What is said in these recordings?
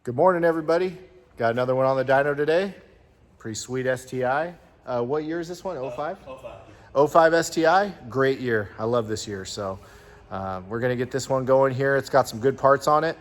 Good morning, everybody. Got another one on the dyno today. Pretty sweet STI. What year is this one? 05? 05. 05 STI. Great year. I love this year. So we're going to get this one going here. It's got some good parts on it.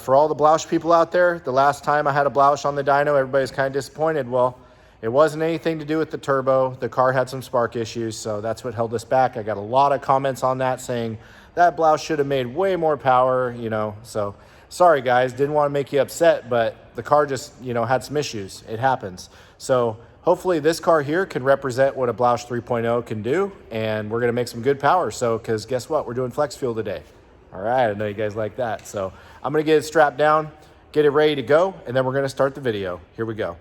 For all the Blouch people out there, the last time I had a Blouch on the dyno, everybody's kind of disappointed. Well, it wasn't anything to do with the turbo. The car had some spark issues, so that's what held us back. I got a lot of comments on that saying that Blouch should have made way more power, so sorry guys, didn't want to make you upset, but the car just, had some issues. It happens. So hopefully this car here can represent what a Blouch 3.0 can do, and we're going to make some good power. So, because guess what? We're doing flex fuel today. All right, I know you guys like that. So I'm going to get it strapped down, get it ready to go, and then we're going to start the video. Here we go.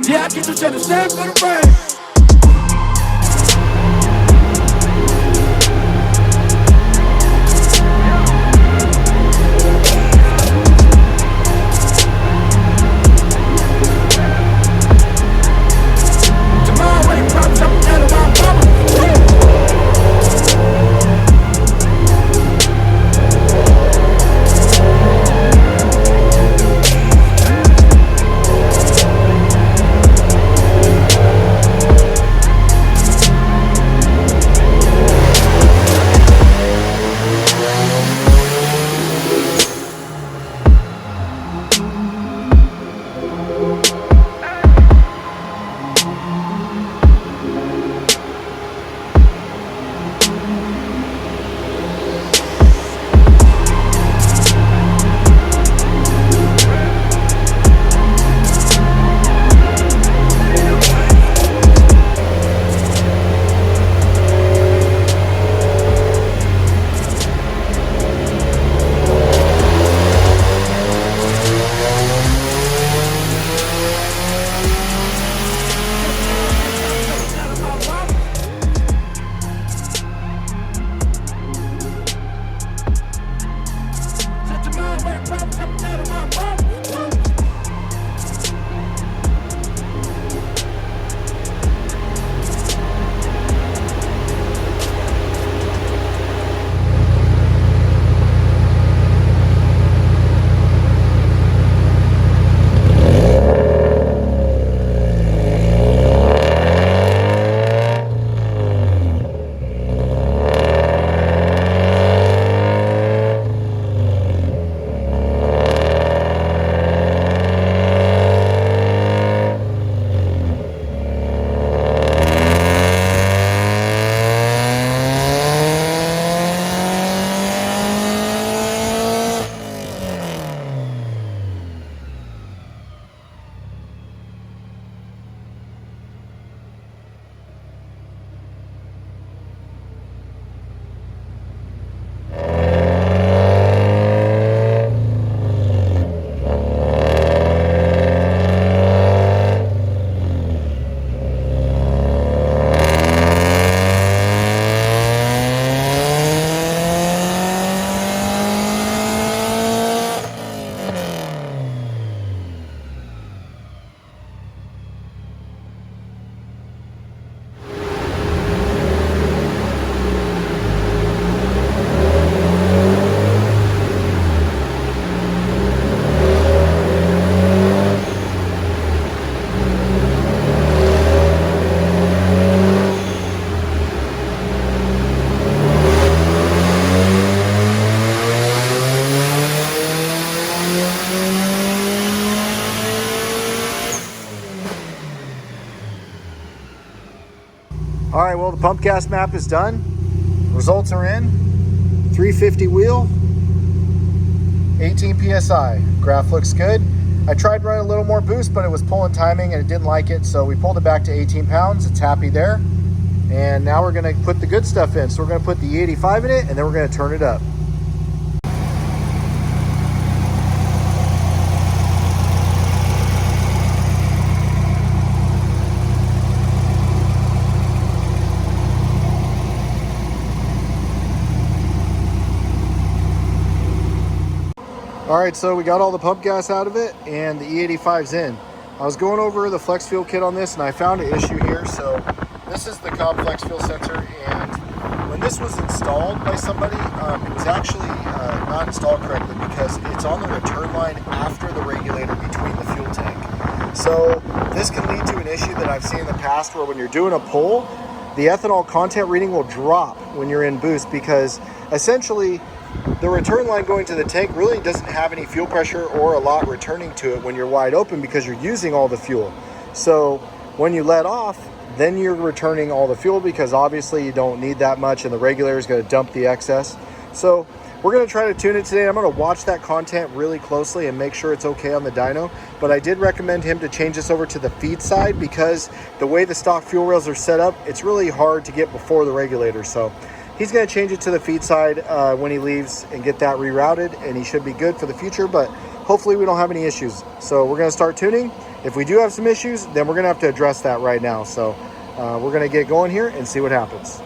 Yeah, I get you to the stand for the rain. All right, well, the pump gas map is done. Results are in. 350 wheel, 18 PSI. Graph looks good. I tried running a little more boost, but it was pulling timing and it didn't like it. So we pulled it back to 18 pounds. It's happy there. And now we're gonna put the good stuff in. So we're gonna put the E85 in it and then we're gonna turn it up. All right, so we got all the pump gas out of it and the E85's in. I was going over the flex fuel kit on this and I found an issue here. So this is the Cobb flex fuel sensor, and when this was installed by somebody, it was actually not installed correctly because it's on the return line after the regulator between the fuel tank. So this can lead to an issue that I've seen in the past where when you're doing a pull, the ethanol content reading will drop when you're in boost because essentially the return line going to the tank really doesn't have any fuel pressure or a lot returning to it when you're wide open because you're using all the fuel. So when you let off, then you're returning all the fuel because obviously you don't need that much and the regulator is going to dump the excess. So we're going to try to tune it today. I'm going to watch that content really closely and make sure it's okay on the dyno. But I did recommend him to change this over to the feed side because the way the stock fuel rails are set up, it's really hard to get before the regulator. So he's going to change it to the feed side when he leaves and get that rerouted, and he should be good for the future, but hopefully we don't have any issues. So we're going to start tuning. If we do have some issues, then we're going to have to address that right now. So we're going to get going here and see what happens.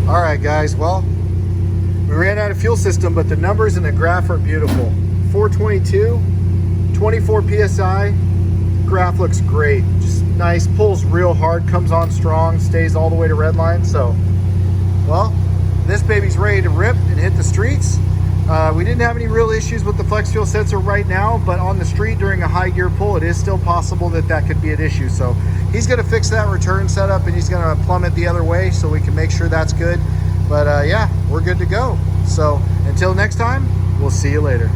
All right, guys, well, we ran out of fuel system, but the numbers in the graph are beautiful. 422, 24 PSI, graph looks great. Just nice, pulls real hard, comes on strong, stays all the way to red line. So, well, this baby's ready to rip and hit the streets. We didn't have any real issues with the flex fuel sensor right now, but on the street during a high gear pull, it is still possible that that could be an issue. So he's gonna fix that return setup and he's gonna plumb it the other way so we can make sure that's good. But yeah, we're good to go. So until next time, we'll see you later.